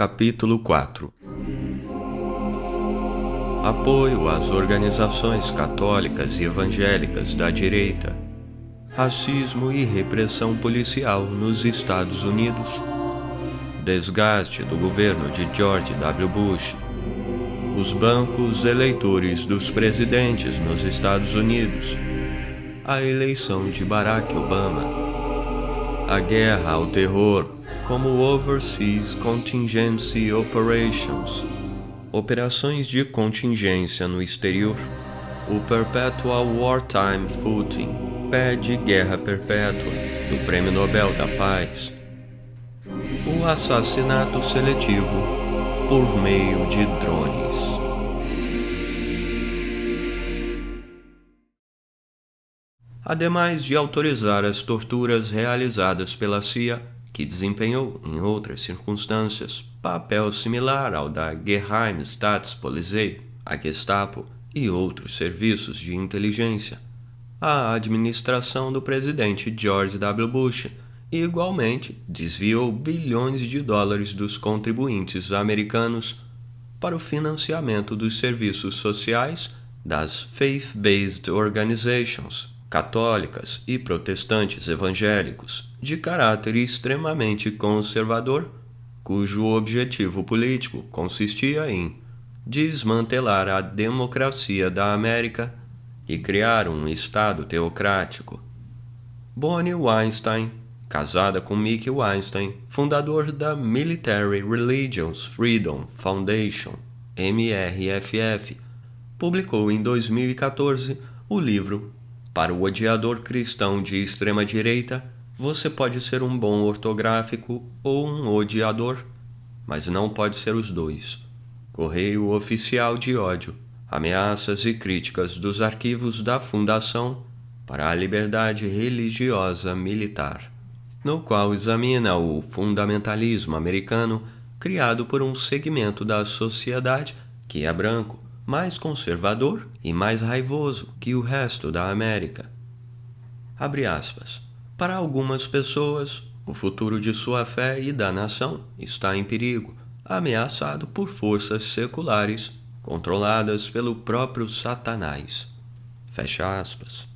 Capítulo 4. Apoio às organizações católicas e evangélicas da direita. Racismo e repressão policial nos Estados Unidos. Desgaste do governo de George W. Bush. Os bancos eleitores dos presidentes nos Estados Unidos. A eleição de Barack Obama. A guerra ao terror como Overseas Contingency Operations. Operações de contingência no exterior. O Perpetual Wartime Footing, pé de guerra perpétua, do Prêmio Nobel da Paz. O assassinato seletivo por meio de drones. Ademais de autorizar as torturas realizadas pela CIA, que desempenhou, em outras circunstâncias, papel similar ao da Geheimstaatspolizei, a Gestapo e outros serviços de inteligência, a administração do presidente George W. Bush igualmente desviou bilhões de dólares dos contribuintes americanos para o financiamento dos serviços sociais das faith-based organizations, católicas e protestantes evangélicos, de caráter extremamente conservador, cujo objetivo político consistia em desmantelar a democracia da América e criar um Estado teocrático. Bonnie Weinstein, casada com Mickey Weinstein, fundador da Military Religious Freedom Foundation, MRFF, publicou em 2014 o livro Para o odiador cristão de extrema-direita, você pode ser um bom ortográfico ou um odiador, mas não pode ser os dois. Correio oficial de ódio, ameaças e críticas dos arquivos da Fundação para a Liberdade Religiosa Militar, no qual examina o fundamentalismo americano criado por um segmento da sociedade que é branco, mais conservador e mais raivoso que o resto da América. Abre aspas. Para algumas pessoas, o futuro de sua fé e da nação está em perigo, ameaçado por forças seculares controladas pelo próprio Satanás. Fecha aspas.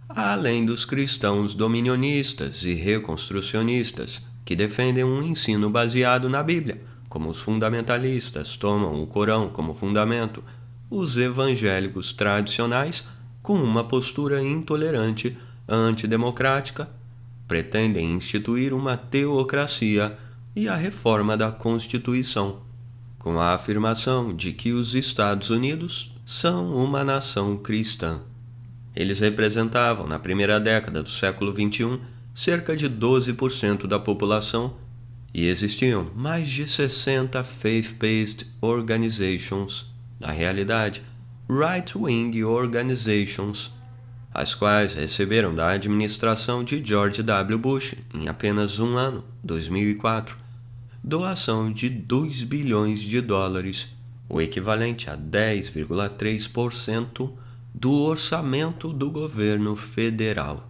Além dos cristãos dominionistas e reconstrucionistas que defendem um ensino baseado na Bíblia, como os fundamentalistas tomam o Corão como fundamento, os evangélicos tradicionais, com uma postura intolerante, antidemocrática, pretendem instituir uma teocracia e a reforma da Constituição, com a afirmação de que os Estados Unidos são uma nação cristã. Eles representavam, na primeira década do século XXI, cerca de 12% da população, e existiam mais de 60 faith-based organizations, na realidade, right-wing organizations, as quais receberam da administração de George W. Bush, em apenas um ano, 2004, doação de 2 bilhões de dólares, o equivalente a 10,3% do orçamento do governo federal.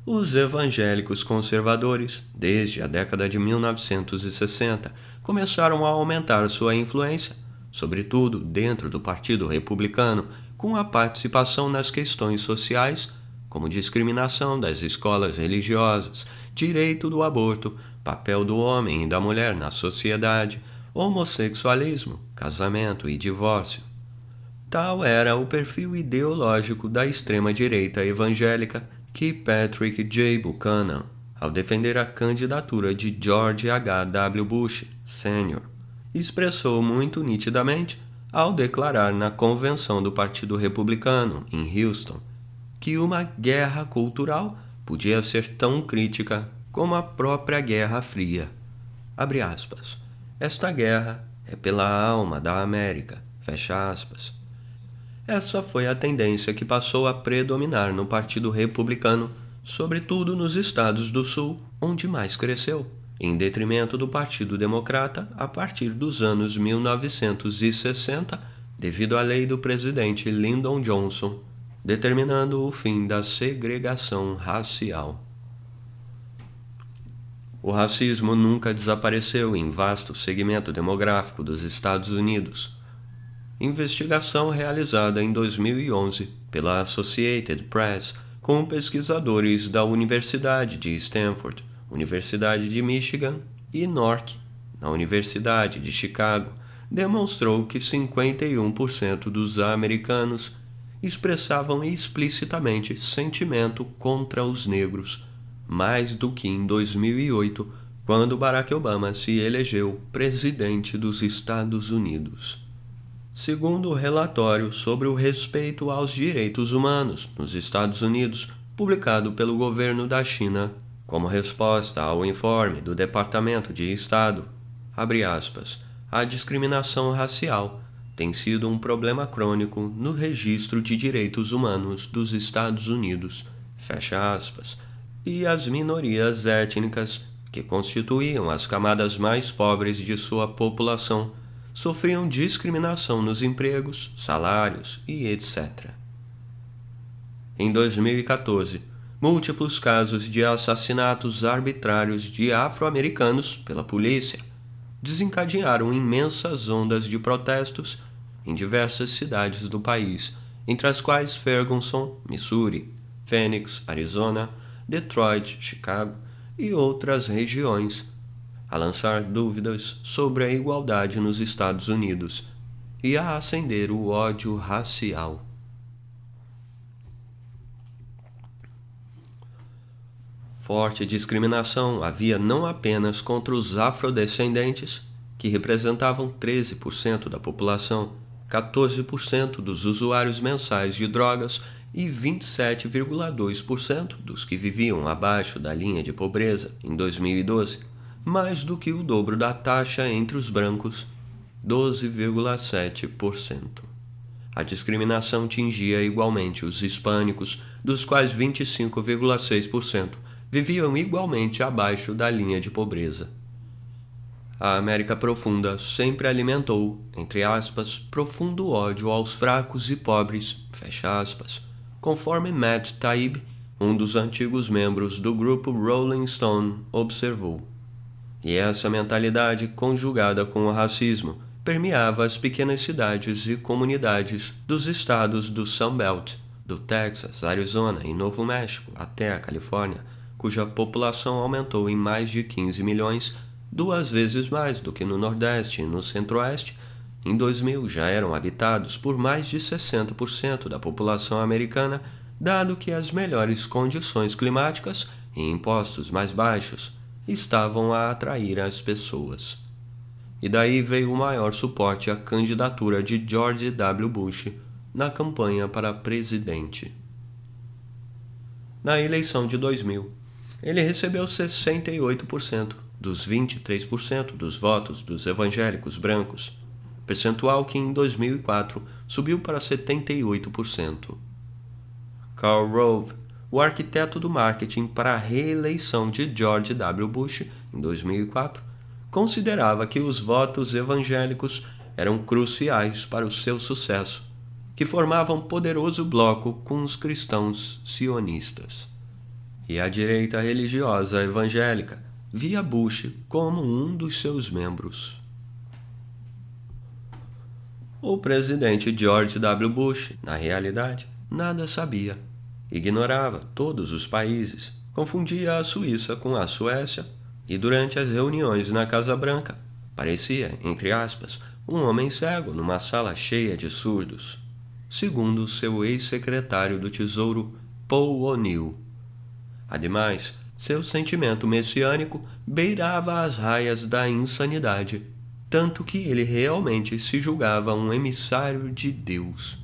Os evangélicos conservadores, desde a década de 1960, começaram a aumentar sua influência, sobretudo dentro do Partido Republicano, com a participação nas questões sociais, como discriminação das escolas religiosas, direito do aborto, papel do homem e da mulher na sociedade, homossexualismo, casamento e divórcio. Tal era o perfil ideológico da extrema-direita evangélica que Patrick J. Buchanan, ao defender a candidatura de George H. W. Bush, Sr., expressou muito nitidamente ao declarar na convenção do Partido Republicano, em Houston, que uma guerra cultural podia ser tão crítica como a própria Guerra Fria. Abre aspas. Esta guerra é pela alma da América. Fecha aspas. Essa foi a tendência que passou a predominar no Partido Republicano, sobretudo nos estados do Sul, onde mais cresceu, em detrimento do Partido Democrata a partir dos anos 1960, devido à lei do presidente Lyndon Johnson, determinando o fim da segregação racial. O racismo nunca desapareceu em vasto segmento demográfico dos Estados Unidos. Investigação realizada em 2011 pela Associated Press com pesquisadores da Universidade de Stanford, Universidade de Michigan e Nork, na Universidade de Chicago, demonstrou que 51% dos americanos expressavam explicitamente sentimento contra os negros, mais do que em 2008, quando Barack Obama se elegeu presidente dos Estados Unidos. Segundo o relatório sobre o respeito aos direitos humanos nos Estados Unidos, publicado pelo governo da China, como resposta ao informe do Departamento de Estado, abre aspas, a discriminação racial tem sido um problema crônico no registro de direitos humanos dos Estados Unidos, fecha aspas, e as minorias étnicas, que constituíam as camadas mais pobres de sua população, sofriam discriminação nos empregos, salários e etc. Em 2014, múltiplos casos de assassinatos arbitrários de afro-americanos pela polícia desencadearam imensas ondas de protestos em diversas cidades do país, entre as quais Ferguson, Missouri, Phoenix, Arizona, Detroit, Chicago e outras regiões, a lançar dúvidas sobre a igualdade nos Estados Unidos e a acender o ódio racial. Forte discriminação havia não apenas contra os afrodescendentes, que representavam 13% da população, 14% dos usuários mensais de drogas e 27,2% dos que viviam abaixo da linha de pobreza em 2012, mais do que o dobro da taxa entre os brancos, 12,7%. A discriminação tingia igualmente os hispânicos, dos quais 25,6% viviam igualmente abaixo da linha de pobreza. A América Profunda sempre alimentou, entre aspas, profundo ódio aos fracos e pobres, fecha aspas, conforme Matt Taibbi, um dos antigos membros do grupo Rolling Stone, observou. E essa mentalidade, conjugada com o racismo, permeava as pequenas cidades e comunidades dos estados do Sunbelt, do Texas, Arizona e Novo México até a Califórnia, cuja população aumentou em mais de 15 milhões, 2 vezes mais do que no Nordeste e no Centro-Oeste. Em 2000 já eram habitados por mais de 60% da população americana, dado que as melhores condições climáticas e impostos mais baixos estavam a atrair as pessoas. E daí veio o maior suporte à candidatura de George W. Bush na campanha para presidente. Na eleição de 2000, ele recebeu 68% dos 23% dos votos dos evangélicos brancos, percentual que em 2004 subiu para 78%. Karl Rove, o arquiteto do marketing para a reeleição de George W. Bush em 2004, considerava que os votos evangélicos eram cruciais para o seu sucesso, que formavam um poderoso bloco com os cristãos sionistas. E a direita religiosa evangélica via Bush como um dos seus membros. O presidente George W. Bush, na realidade, nada sabia. Ignorava todos os países, confundia a Suíça com a Suécia e, durante as reuniões na Casa Branca, parecia, entre aspas, um homem cego numa sala cheia de surdos, segundo seu ex-secretário do Tesouro, Paul O'Neill. Ademais, seu sentimento messiânico beirava as raias da insanidade, tanto que ele realmente se julgava um emissário de Deus.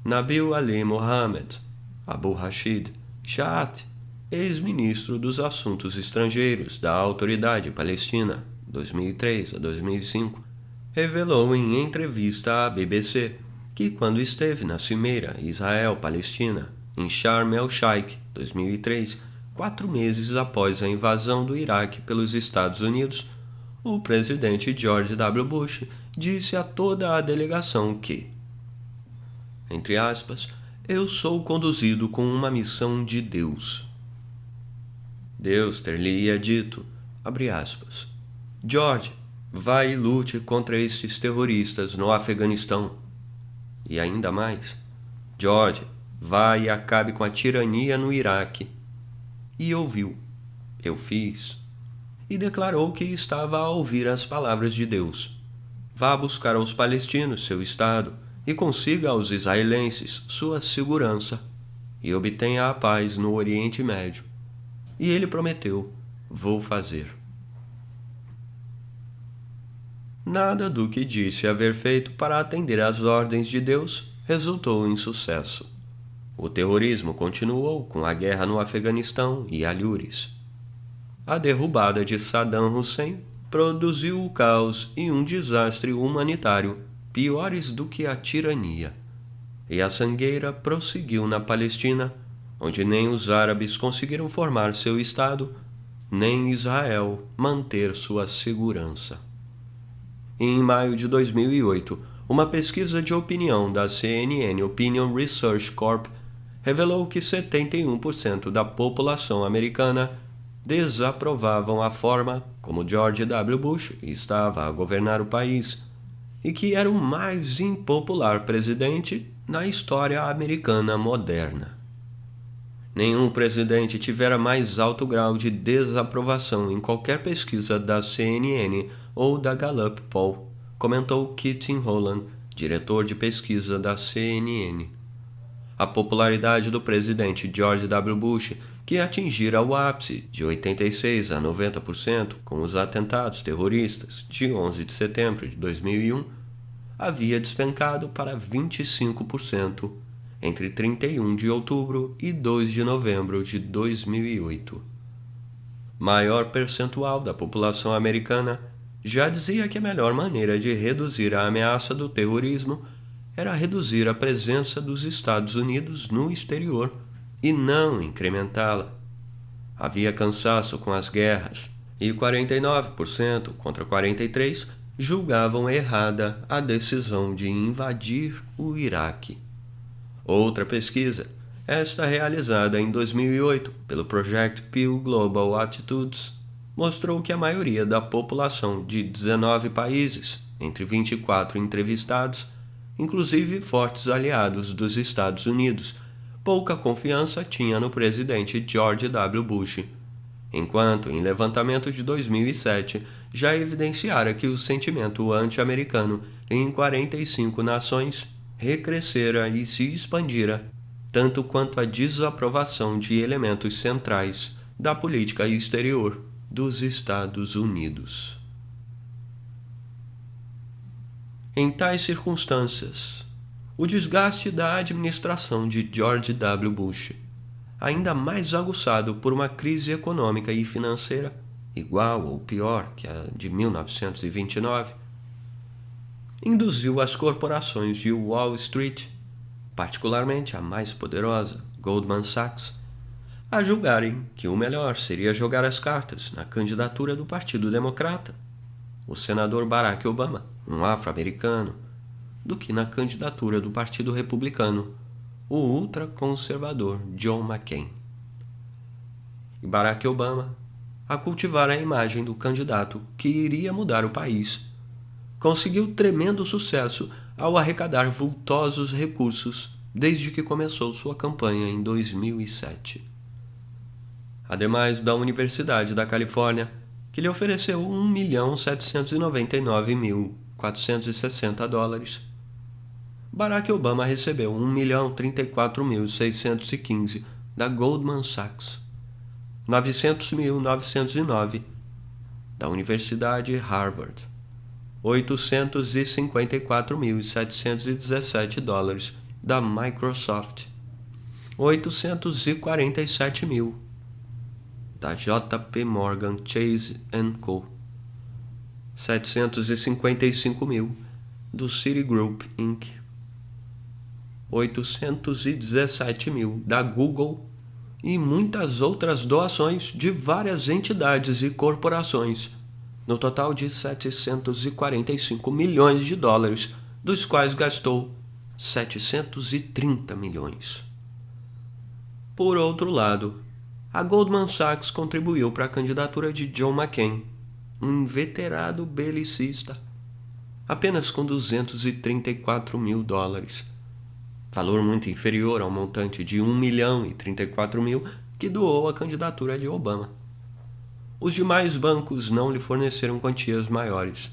Nabil Ali Mohammed, Abu Rashid Shahat, ex-ministro dos Assuntos Estrangeiros da Autoridade Palestina, 2003 a 2005, revelou em entrevista à BBC que, quando esteve na Cimeira Israel-Palestina, em Sharm el-Sheikh, 2003, 4 meses após a invasão do Iraque pelos Estados Unidos, o presidente George W. Bush disse a toda a delegação que, entre aspas, eu sou conduzido com uma missão de Deus. Deus ter-lhe-ia dito, abre aspas, George, vai e lute contra estes terroristas no Afeganistão. E ainda mais, George, vai e acabe com a tirania no Iraque. E ouviu, eu fiz, e declarou que estava a ouvir as palavras de Deus. Vá buscar aos palestinos seu estado e consiga aos israelenses sua segurança e obtenha a paz no Oriente Médio. E ele prometeu, vou fazer. Nada do que disse haver feito para atender às ordens de Deus resultou em sucesso. O terrorismo continuou com a guerra no Afeganistão e alhures. A derrubada de Saddam Hussein produziu o caos e um desastre humanitário piores do que a tirania. E a sangueira prosseguiu na Palestina, onde nem os árabes conseguiram formar seu Estado, nem Israel manter sua segurança. Em maio de 2008, uma pesquisa de opinião da CNN Opinion Research Corp revelou que 71% da população americana desaprovavam a forma como George W. Bush estava a governar o país e que era o mais impopular presidente na história americana moderna. Nenhum presidente tivera mais alto grau de desaprovação em qualquer pesquisa da CNN ou da Gallup Poll, comentou Keaton Holland, diretor de pesquisa da CNN. A popularidade do presidente George W. Bush, que atingira o ápice de 86% a 90% com os atentados terroristas de 11 de setembro de 2001, havia despencado para 25% entre 31 de outubro e 2 de novembro de 2008. Maior percentual da população americana já dizia que a melhor maneira de reduzir a ameaça do terrorismo era reduzir a presença dos Estados Unidos no exterior e não incrementá-la. Havia cansaço com as guerras e 49% contra 43% julgavam errada a decisão de invadir o Iraque. Outra pesquisa, esta realizada em 2008 pelo Project Pew Global Attitudes, mostrou que a maioria da população de 19 países, entre 24 entrevistados, inclusive fortes aliados dos Estados Unidos, pouca confiança tinha no presidente George W. Bush, enquanto em levantamento de 2007 já evidenciara que o sentimento anti-americano em 45 nações recrescera e se expandira, tanto quanto a desaprovação de elementos centrais da política exterior dos Estados Unidos. Em tais circunstâncias, o desgaste da administração de George W. Bush, ainda mais aguçado por uma crise econômica e financeira igual ou pior que a de 1929, induziu as corporações de Wall Street, particularmente a mais poderosa, Goldman Sachs, a julgarem que o melhor seria jogar as cartas na candidatura do Partido Democrata, o senador Barack Obama, um afro-americano, do que na candidatura do Partido Republicano, o ultraconservador John McCain. E Barack Obama, a cultivar a imagem do candidato que iria mudar o país, conseguiu tremendo sucesso ao arrecadar vultosos recursos desde que começou sua campanha em 2007. Ademais da Universidade da Califórnia, que lhe ofereceu $1.799.460, Barack Obama recebeu $1.034.615 da Goldman Sachs, $900.909 da Universidade Harvard, $854.717 da Microsoft, $847.000 da JP Morgan Chase & Co., $755.000 do Citigroup Inc., $817.000 da Google e muitas outras doações de várias entidades e corporações, no total de $745 milhões, dos quais gastou $730 milhões. Por outro lado, a Goldman Sachs contribuiu para a candidatura de John McCain, um inveterado belicista, apenas com $234 mil, valor muito inferior ao montante de $1.034.000 que doou à candidatura de Obama. Os demais bancos não lhe forneceram quantias maiores.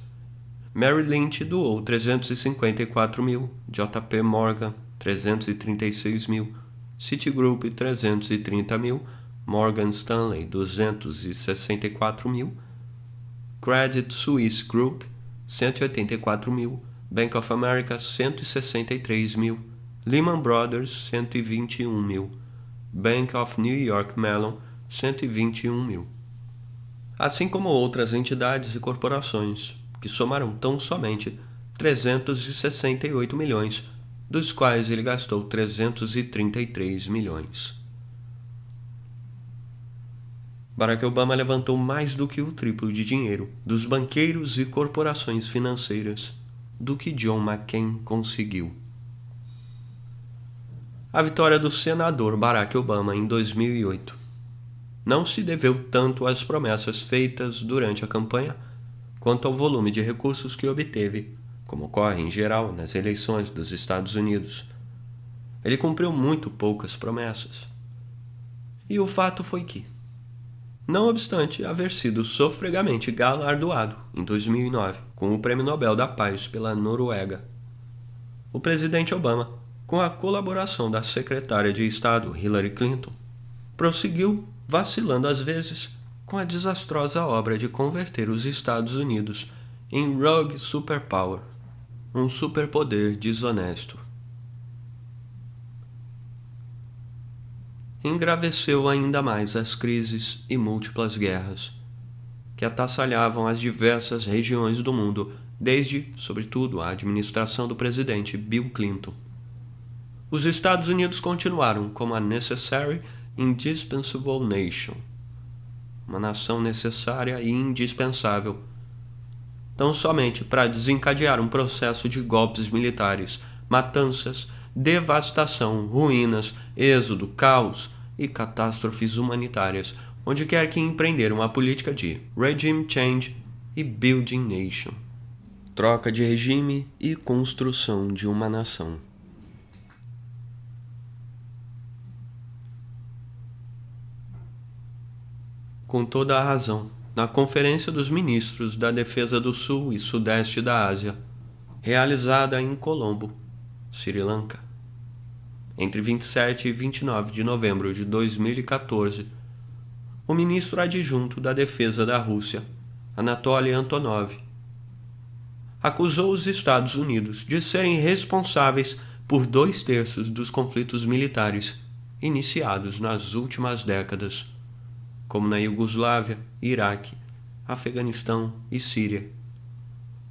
Merrill Lynch doou $354 mil, JP Morgan $336 mil, Citigroup $330 mil, Morgan Stanley $264 mil, Credit Suisse Group $184 mil, Bank of America $163 mil, Lehman Brothers $121 mil, Bank of New York Mellon $121 mil, assim como outras entidades e corporações que somaram tão somente 368 milhões, dos quais ele gastou 333 milhões. Barack Obama levantou mais do que o triplo de dinheiro dos banqueiros e corporações financeiras do que John McCain conseguiu. A vitória do senador Barack Obama em 2008 não se deveu tanto às promessas feitas durante a campanha, quanto ao volume de recursos que obteve, como ocorre em geral nas eleições dos Estados Unidos. Ele cumpriu muito poucas promessas. E o fato foi que, não obstante haver sido sofregamente galardoado em 2009 com o Prêmio Nobel da Paz pela Noruega, o presidente Obama, com a colaboração da secretária de Estado Hillary Clinton, prosseguiu vacilando às vezes com a desastrosa obra de converter os Estados Unidos em rogue superpower, um superpoder desonesto. Engraveceu ainda mais as crises e múltiplas guerras que atassalhavam as diversas regiões do mundo desde, sobretudo, a administração do presidente Bill Clinton. Os Estados Unidos continuaram como a necessary, indispensable nation, uma nação necessária e indispensável, tão somente para desencadear um processo de golpes militares, matanças, devastação, ruínas, êxodo, caos e catástrofes humanitárias, onde quer que empreenderam a política de regime change e building nation, troca de regime e construção de uma nação. Com toda a razão, na Conferência dos Ministros da Defesa do Sul e Sudeste da Ásia, realizada em Colombo, Sri Lanka, entre 27 e 29 de novembro de 2014, o ministro adjunto da Defesa da Rússia, Anatoly Antonov, acusou os Estados Unidos de serem responsáveis por 2/3 dos conflitos militares iniciados nas últimas décadas, como na Iugoslávia, Iraque, Afeganistão e Síria,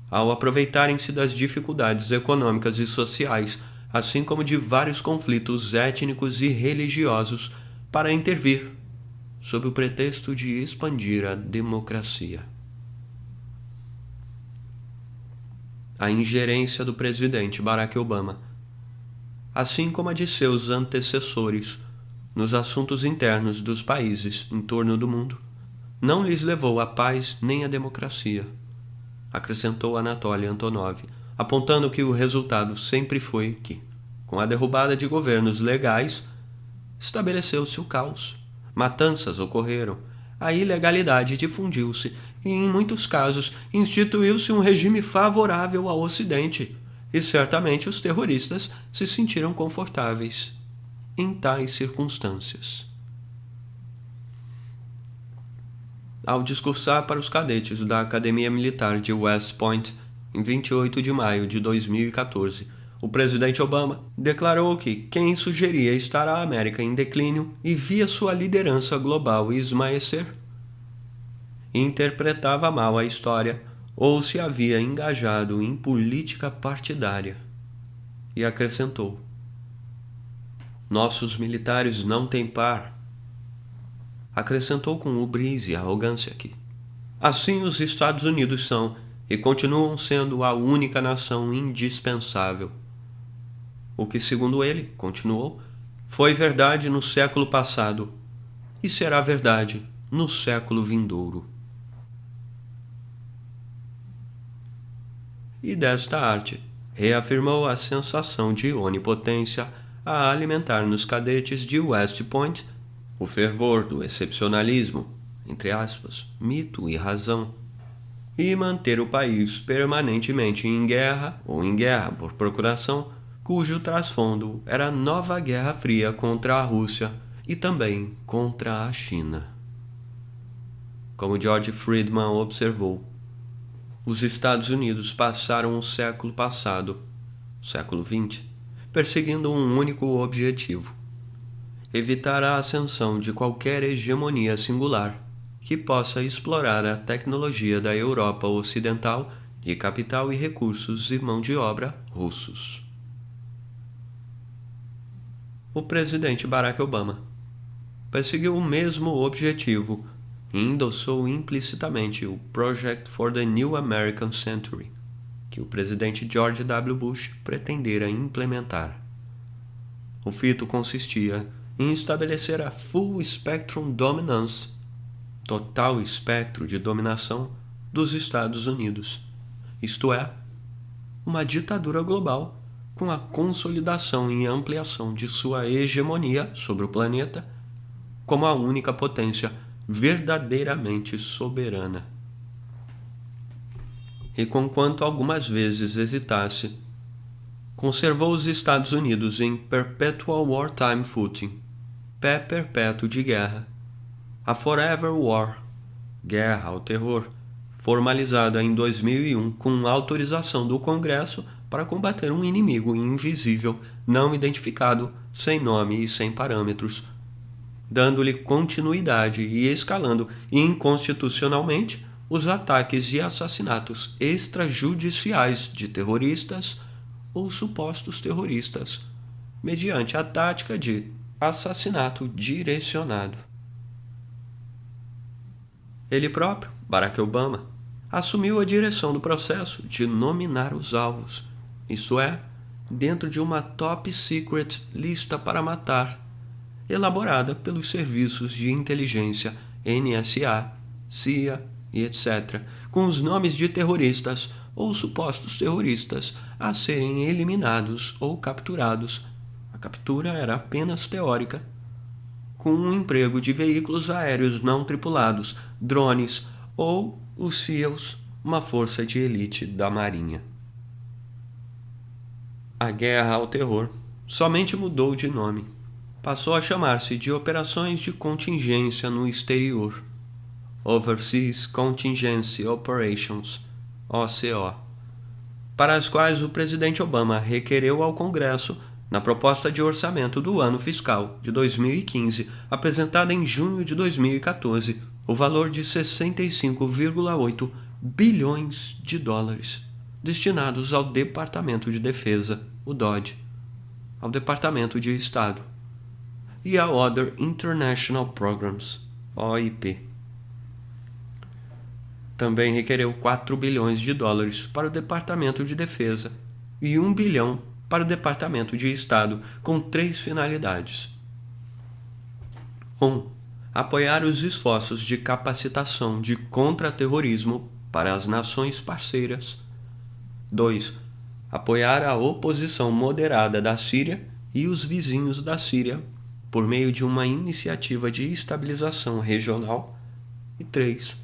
ao aproveitarem-se das dificuldades econômicas e sociais, assim como de vários conflitos étnicos e religiosos, para intervir, sob o pretexto de expandir a democracia. A ingerência do presidente Barack Obama, assim como a de seus antecessores, nos assuntos internos dos países em torno do mundo, não lhes levou à paz nem à democracia, acrescentou Anatoly Antonov, apontando que o resultado sempre foi que, com a derrubada de governos legais, estabeleceu-se o caos, matanças ocorreram, a ilegalidade difundiu-se e, em muitos casos, instituiu-se um regime favorável ao Ocidente, e certamente os terroristas se sentiram confortáveis em tais circunstâncias. Ao discursar para os cadetes da Academia Militar de West Point, em 28 de maio de 2014, o presidente Obama declarou que quem sugeria estar a América em declínio e via sua liderança global esmaecer interpretava mal a história ou se havia engajado em política partidária, e acrescentou: nossos militares não têm par. Acrescentou com ubris e arrogância que, assim, os Estados Unidos são e continuam sendo a única nação indispensável. O que, segundo ele, continuou, foi verdade no século passado e será verdade no século vindouro. E desta arte reafirmou a sensação de onipotência a alimentar nos cadetes de West Point o fervor do excepcionalismo, entre aspas, mito e razão, e manter o país permanentemente em guerra ou em guerra por procuração, cujo trasfondo era a nova Guerra Fria contra a Rússia e também contra a China. Como George Friedman observou, os Estados Unidos passaram o século passado, século XX, perseguindo um único objetivo: evitar a ascensão de qualquer hegemonia singular que possa explorar a tecnologia da Europa Ocidental de capital e recursos e mão de obra russos. O presidente Barack Obama perseguiu o mesmo objetivo e endossou implicitamente o Project for the New American Century, que o presidente George W. Bush pretendera implementar. O feito consistia em estabelecer a Full Spectrum Dominance, total espectro de dominação, dos Estados Unidos, isto é, uma ditadura global com a consolidação e ampliação de sua hegemonia sobre o planeta como a única potência verdadeiramente soberana. E conquanto algumas vezes hesitasse, conservou os Estados Unidos em perpetual wartime footing, pé perpétuo de guerra, a Forever War, guerra ao terror, formalizada em 2001 com autorização do Congresso para combater um inimigo invisível, não identificado, sem nome e sem parâmetros, dando-lhe continuidade e escalando inconstitucionalmente os ataques e assassinatos extrajudiciais de terroristas ou supostos terroristas, mediante a tática de assassinato direcionado. Ele próprio, Barack Obama, assumiu a direção do processo de nominar os alvos, isto é, dentro de uma top secret lista para matar, elaborada pelos serviços de inteligência NSA, CIA e etc., com os nomes de terroristas ou supostos terroristas a serem eliminados ou capturados. A captura era apenas teórica, com um emprego de veículos aéreos não tripulados, drones ou os SEALs, uma força de elite da Marinha. A guerra ao terror somente mudou de nome. Passou a chamar-se de Operações de Contingência no Exterior, Overseas Contingency Operations, OCO, para as quais o presidente Obama requereu ao Congresso, na proposta de orçamento do ano fiscal de 2015, apresentada em junho de 2014, o valor de 65,8 bilhões de dólares, destinados ao Departamento de Defesa, o DoD, ao Departamento de Estado, e a Other International Programs, OIP. Também requereu 4 bilhões de dólares para o Departamento de Defesa e 1 bilhão para o Departamento de Estado, com 3 finalidades. 1. Apoiar os esforços de capacitação de contra-terrorismo para as nações parceiras. 2. Apoiar a oposição moderada da Síria e os vizinhos da Síria por meio de uma iniciativa de estabilização regional. E 3.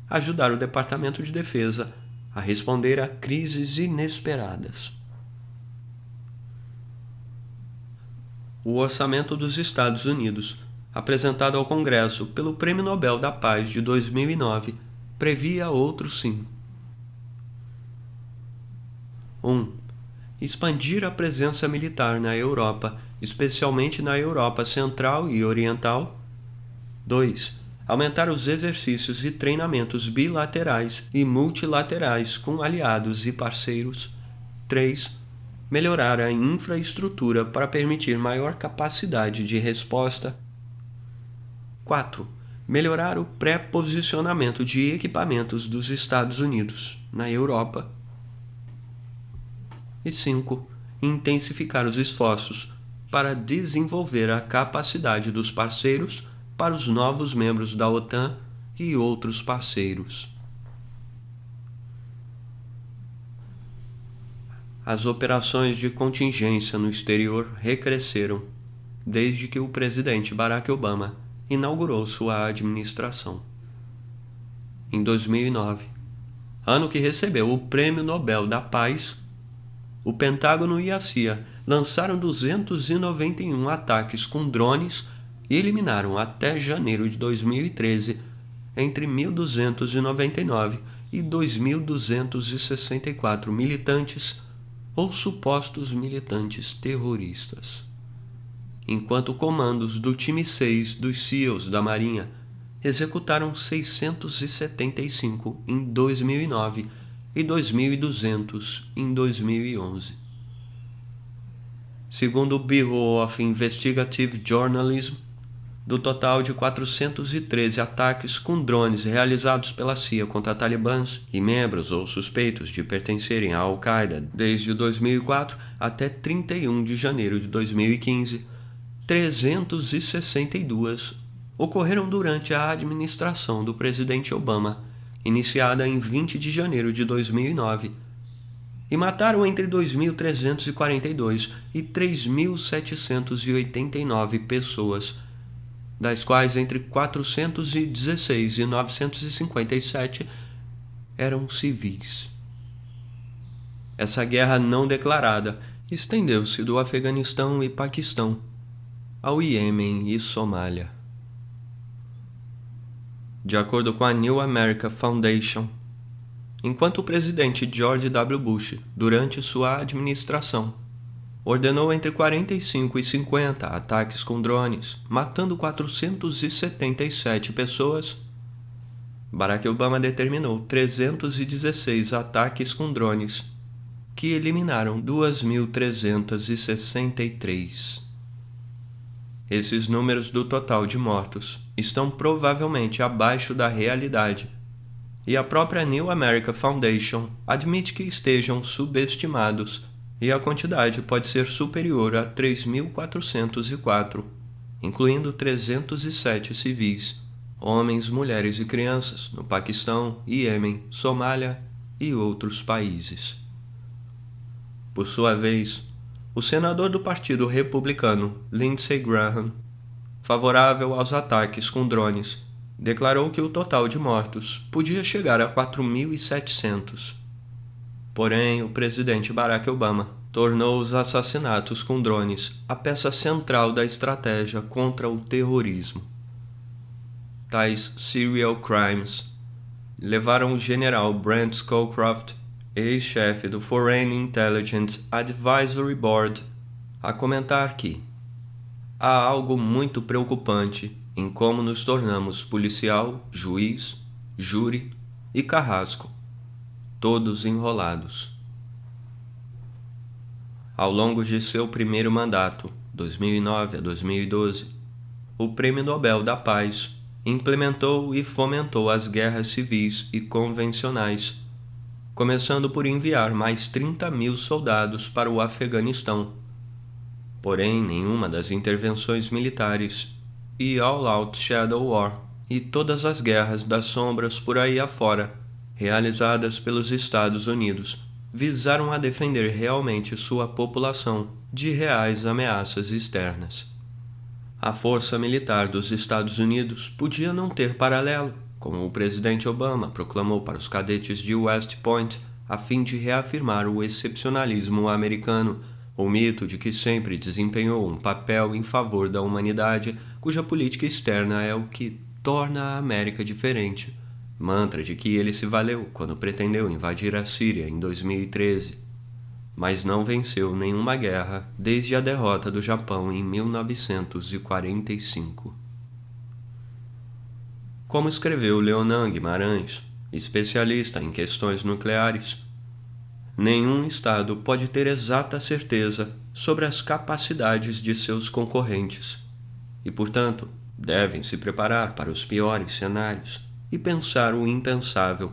Ajudar o Departamento de Defesa a responder a crises inesperadas. O orçamento dos Estados Unidos, apresentado ao Congresso pelo Prêmio Nobel da Paz de 2009, previa outro sim. 1. Expandir a presença militar na Europa, especialmente na Europa Central e Oriental. 2. Aumentar os exercícios e treinamentos bilaterais e multilaterais com aliados e parceiros. 3. Melhorar a infraestrutura para permitir maior capacidade de resposta. 4. Melhorar o pré-posicionamento de equipamentos dos Estados Unidos na Europa. E 5. Intensificar os esforços para desenvolver a capacidade dos parceiros para os novos membros da OTAN e outros parceiros. As operações de contingência no exterior recresceram desde que o presidente Barack Obama inaugurou sua administração. Em 2009, ano que recebeu o Prêmio Nobel da Paz, o Pentágono e a CIA lançaram 291 ataques com drones e eliminaram até janeiro de 2013 entre 1.299 e 2.264 militantes ou supostos militantes terroristas, enquanto comandos do time 6 dos SEALs da Marinha executaram 675 em 2009 e 2.200 em 2011. Segundo o Bureau of Investigative Journalism, do total de 413 ataques com drones realizados pela CIA contra talibãs e membros ou suspeitos de pertencerem à Al-Qaeda desde 2004 até 31 de janeiro de 2015, 362 ocorreram durante a administração do presidente Obama, iniciada em 20 de janeiro de 2009, e mataram entre 2.342 e 3.789 pessoas, das quais entre 416 e 957 eram civis. Essa guerra não declarada estendeu-se do Afeganistão e Paquistão ao Iêmen e Somália. De acordo com a New America Foundation, enquanto o presidente George W. Bush, durante sua administração, ordenou entre 45 e 50 ataques com drones, matando 477 pessoas, Barack Obama determinou 316 ataques com drones, que eliminaram 2.363. Esses números do total de mortos estão provavelmente abaixo da realidade, e a própria New America Foundation admite que estejam subestimados, e a quantidade pode ser superior a 3.404, incluindo 307 civis, homens, mulheres e crianças, no Paquistão, Iêmen, Somália e outros países. Por sua vez, o senador do Partido Republicano, Lindsey Graham, favorável aos ataques com drones, declarou que o total de mortos podia chegar a 4.700. Porém, o presidente Barack Obama tornou os assassinatos com drones a peça central da estratégia contra o terrorismo. Tais serial crimes levaram o general Brent Scowcroft, ex-chefe do Foreign Intelligence Advisory Board, a comentar que há algo muito preocupante em como nos tornamos policial, juiz, júri e carrasco, todos enrolados. Ao longo de seu primeiro mandato, 2009 a 2012, o Prêmio Nobel da Paz implementou e fomentou as guerras civis e convencionais, começando por enviar mais 30.000 soldados para o Afeganistão. Porém, nenhuma das intervenções militares e All-Out Shadow War e todas as guerras das sombras por aí afora, realizadas pelos Estados Unidos, visaram a defender realmente sua população de reais ameaças externas. A força militar dos Estados Unidos podia não ter paralelo, como o presidente Obama proclamou para os cadetes de West Point, a fim de reafirmar o excepcionalismo americano, o mito de que sempre desempenhou um papel em favor da humanidade, cuja política externa é o que torna a América diferente, mantra de que ele se valeu quando pretendeu invadir a Síria em 2013, mas não venceu nenhuma guerra desde a derrota do Japão em 1945. Como escreveu Leonan Guimarães, especialista em questões nucleares, nenhum Estado pode ter exata certeza sobre as capacidades de seus concorrentes e, portanto, devem se preparar para os piores cenários e pensar o impensável,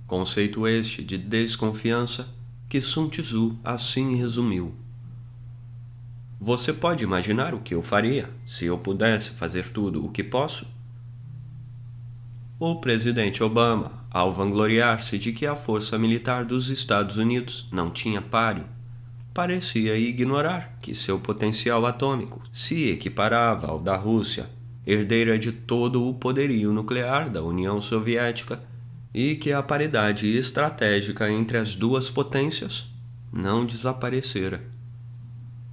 conceito este de desconfiança que Sun Tzu assim resumiu: Você pode imaginar o que eu faria se eu pudesse fazer tudo o que posso? O presidente Obama, ao vangloriar-se de que a força militar dos Estados Unidos não tinha páreo, parecia ignorar que seu potencial atômico se equiparava ao da Rússia, herdeira de todo o poderio nuclear da União Soviética, e que a paridade estratégica entre as duas potências não desaparecera.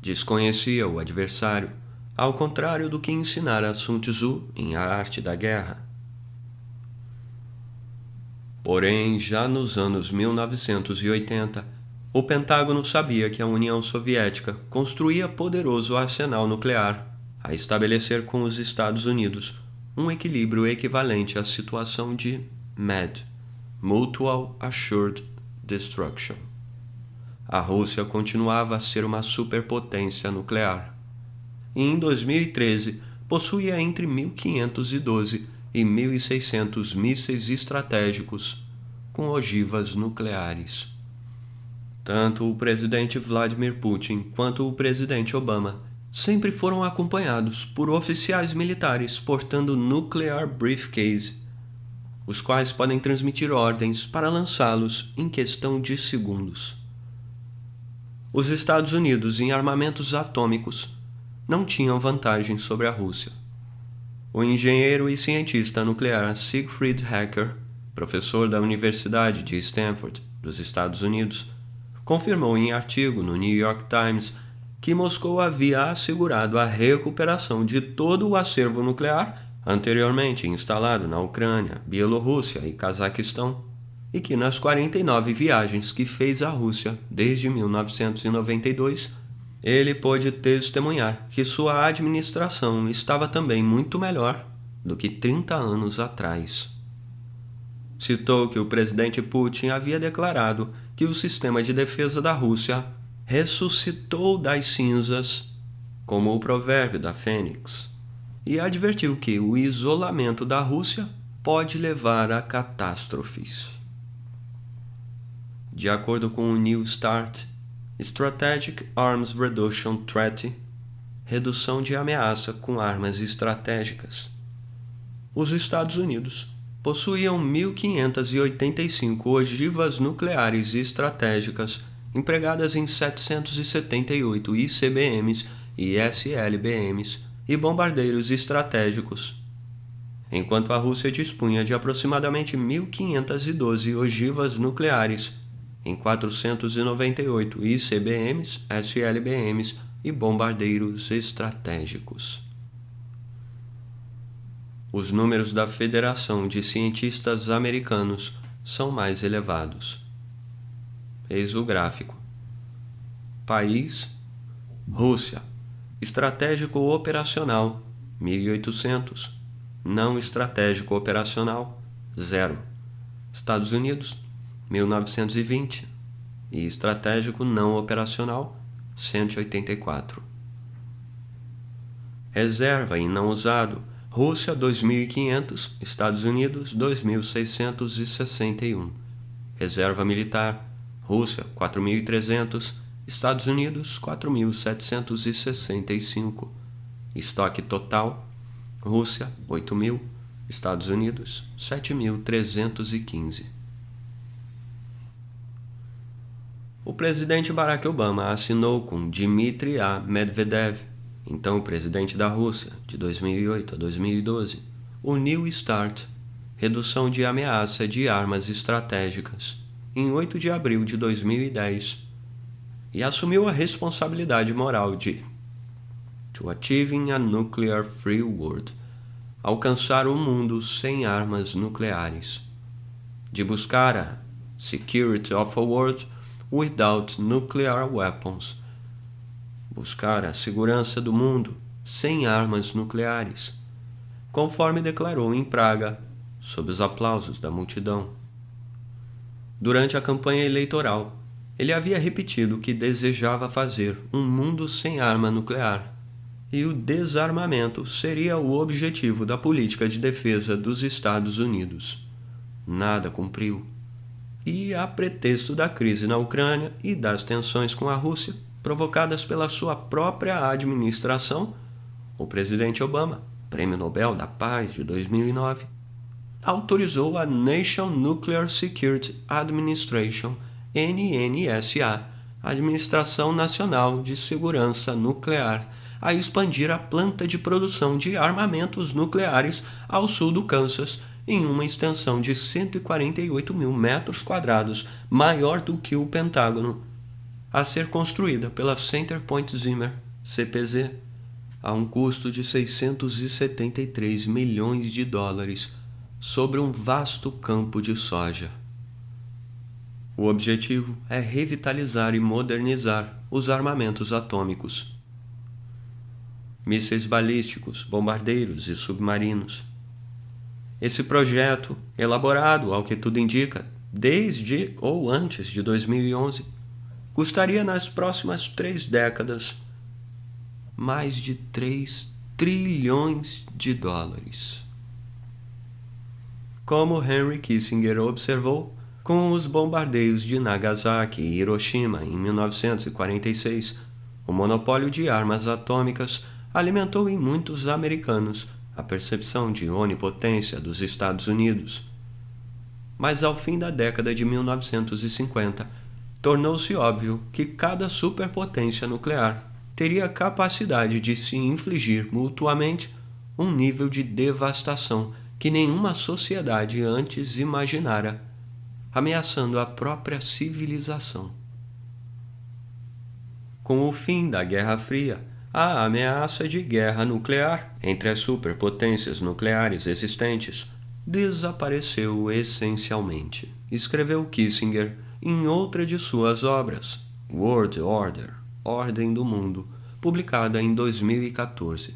Desconhecia o adversário, ao contrário do que ensinara Sun Tzu em A Arte da Guerra. Porém, já nos anos 1980, o Pentágono sabia que a União Soviética construía poderoso arsenal nuclear, a estabelecer com os Estados Unidos um equilíbrio equivalente à situação de MAD, Mutual Assured Destruction. A Rússia continuava a ser uma superpotência nuclear. E em 2013 possuía entre 1.512 e 1.600 mísseis estratégicos com ogivas nucleares. Tanto o presidente Vladimir Putin quanto o presidente Obama sempre foram acompanhados por oficiais militares portando nuclear briefcase, os quais podem transmitir ordens para lançá-los em questão de segundos. Os Estados Unidos em armamentos atômicos não tinham vantagem sobre a Rússia. O engenheiro e cientista nuclear Siegfried Hacker, professor da Universidade de Stanford, dos Estados Unidos, confirmou em artigo no New York Times que Moscou havia assegurado a recuperação de todo o acervo nuclear anteriormente instalado na Ucrânia, Bielorrússia e Cazaquistão, e que nas 49 viagens que fez à Rússia desde 1992, ele pôde testemunhar que sua administração estava também muito melhor do que 30 anos atrás. Citou que o presidente Putin havia declarado que o sistema de defesa da Rússia ressuscitou das cinzas, como o provérbio da Fênix, e advertiu que o isolamento da Rússia pode levar a catástrofes. De acordo com o New START, Strategic Arms Reduction Treaty, redução de ameaça com armas estratégicas, os Estados Unidos possuíam 1.585 ogivas nucleares estratégicas empregadas em 778 ICBMs e SLBMs e bombardeiros estratégicos, enquanto a Rússia dispunha de aproximadamente 1.512 ogivas nucleares em 498 ICBMs, SLBMs e bombardeiros estratégicos. Os números da Federação de Cientistas Americanos são mais elevados. Eis o gráfico. País: Rússia. Estratégico operacional: 1.800. Não estratégico operacional: 0. Estados Unidos: 1920. E estratégico não operacional: 184. Reserva e não usado: Rússia 2.500, Estados Unidos 2.661. Reserva militar: Rússia 4.300, Estados Unidos 4.765. Estoque total: Rússia 8.000, Estados Unidos 7.315. O presidente Barack Obama assinou com Dmitry A. Medvedev, então presidente da Rússia, de 2008 a 2012, o New START, redução de ameaça de armas estratégicas, em 8 de abril de 2010, e assumiu a responsabilidade moral de To Achieving a Nuclear Free World, alcançar um mundo sem armas nucleares, de buscar a Security of a World Without Nuclear Weapons, buscar a segurança do mundo sem armas nucleares, conforme declarou em Praga, sob os aplausos da multidão. Durante a campanha eleitoral, ele havia repetido que desejava fazer um mundo sem arma nuclear, e o desarmamento seria o objetivo da política de defesa dos Estados Unidos. Nada cumpriu. E, a pretexto da crise na Ucrânia e das tensões com a Rússia, provocadas pela sua própria administração, o presidente Obama, Prêmio Nobel da Paz de 2009, autorizou a National Nuclear Security Administration, NNSA, Administração Nacional de Segurança Nuclear, a expandir a planta de produção de armamentos nucleares ao sul do Kansas, em uma extensão de 148 mil metros quadrados, maior do que o Pentágono, a ser construída pela Center Point Zimmer, CPZ, a um custo de 673 milhões de dólares, sobre um vasto campo de soja. O objetivo é revitalizar e modernizar os armamentos atômicos, mísseis balísticos, bombardeiros e submarinos. Esse projeto, elaborado, ao que tudo indica, desde ou antes de 2011, custaria nas próximas 3 décadas mais de 3 trilhões de dólares. Como Henry Kissinger observou, com os bombardeios de Nagasaki e Hiroshima em 1946, o monopólio de armas atômicas alimentou em muitos americanos a percepção de onipotência dos Estados Unidos. Mas ao fim da década de 1950, tornou-se óbvio que cada superpotência nuclear teria a capacidade de se infligir mutuamente um nível de devastação que nenhuma sociedade antes imaginara, ameaçando a própria civilização. Com o fim da Guerra Fria, a ameaça de guerra nuclear entre as superpotências nucleares existentes desapareceu essencialmente, escreveu Kissinger em outra de suas obras, World Order, Ordem do Mundo, publicada em 2014.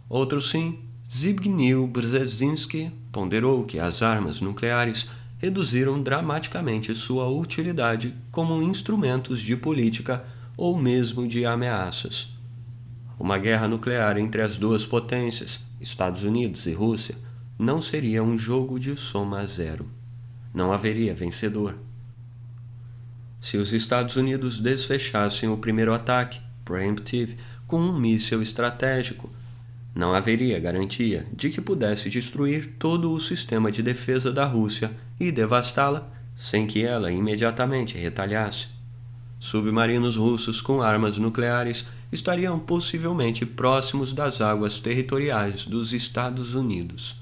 Outro sim, Zbigniew Brzezinski, ponderou que as armas nucleares reduziram dramaticamente sua utilidade como instrumentos de política ou mesmo de ameaças. Uma guerra nuclear entre as duas potências, Estados Unidos e Rússia, não seria um jogo de soma zero. Não haveria vencedor. Se os Estados Unidos desfechassem o primeiro ataque, preemptive, com um míssil estratégico, não haveria garantia de que pudesse destruir todo o sistema de defesa da Rússia e devastá-la sem que ela imediatamente retalhasse. Submarinos russos com armas nucleares estariam possivelmente próximos das águas territoriais dos Estados Unidos.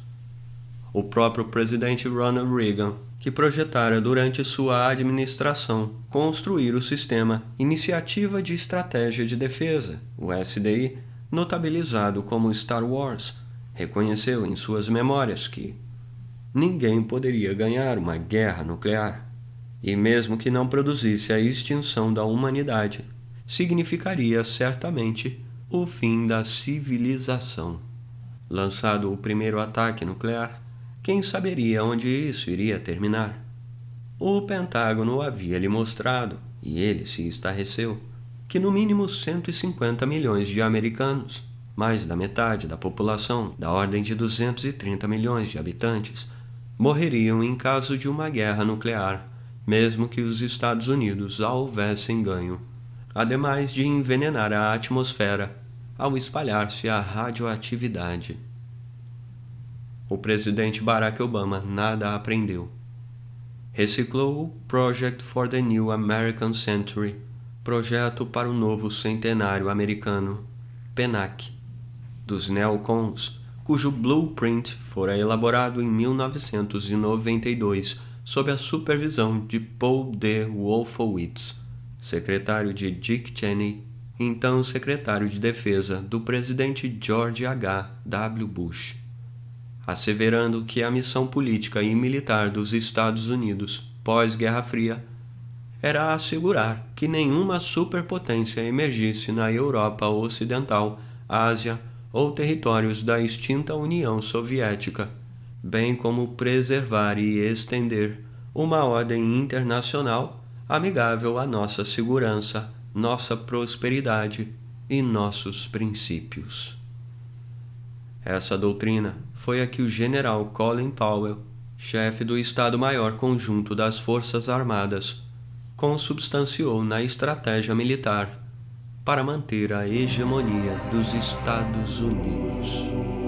O próprio presidente Ronald Reagan, que projetara durante sua administração construir o sistema Iniciativa de Estratégia de Defesa, o SDI, notabilizado como Star Wars, reconheceu em suas memórias que ninguém poderia ganhar uma guerra nuclear, e mesmo que não produzisse a extinção da humanidade, significaria certamente o fim da civilização. Lançado o primeiro ataque nuclear, quem saberia onde isso iria terminar? O Pentágono havia lhe mostrado, e ele se estarreceu, que no mínimo 150 milhões de americanos, mais da metade da população, da ordem de 230 milhões de habitantes, morreriam em caso de uma guerra nuclear, mesmo que os Estados Unidos a houvessem ganho, ademais de envenenar a atmosfera ao espalhar-se a radioatividade. O presidente Barack Obama nada aprendeu. Reciclou o Project for the New American Century, Projeto para o Novo Centenário Americano, PNAC, dos neocons, cujo blueprint fora elaborado em 1992 sob a supervisão de Paul D. Wolfowitz, secretário de Dick Cheney, então secretário de Defesa do presidente George H. W. Bush, asseverando que a missão política e militar dos Estados Unidos pós-Guerra Fria era assegurar que nenhuma superpotência emergisse na Europa Ocidental, Ásia ou territórios da extinta União Soviética, bem como preservar e estender uma ordem internacional amigável à nossa segurança, nossa prosperidade e nossos princípios. Essa doutrina foi a que o general Colin Powell, chefe do Estado-Maior Conjunto das Forças Armadas, consubstanciou na estratégia militar para manter a hegemonia dos Estados Unidos.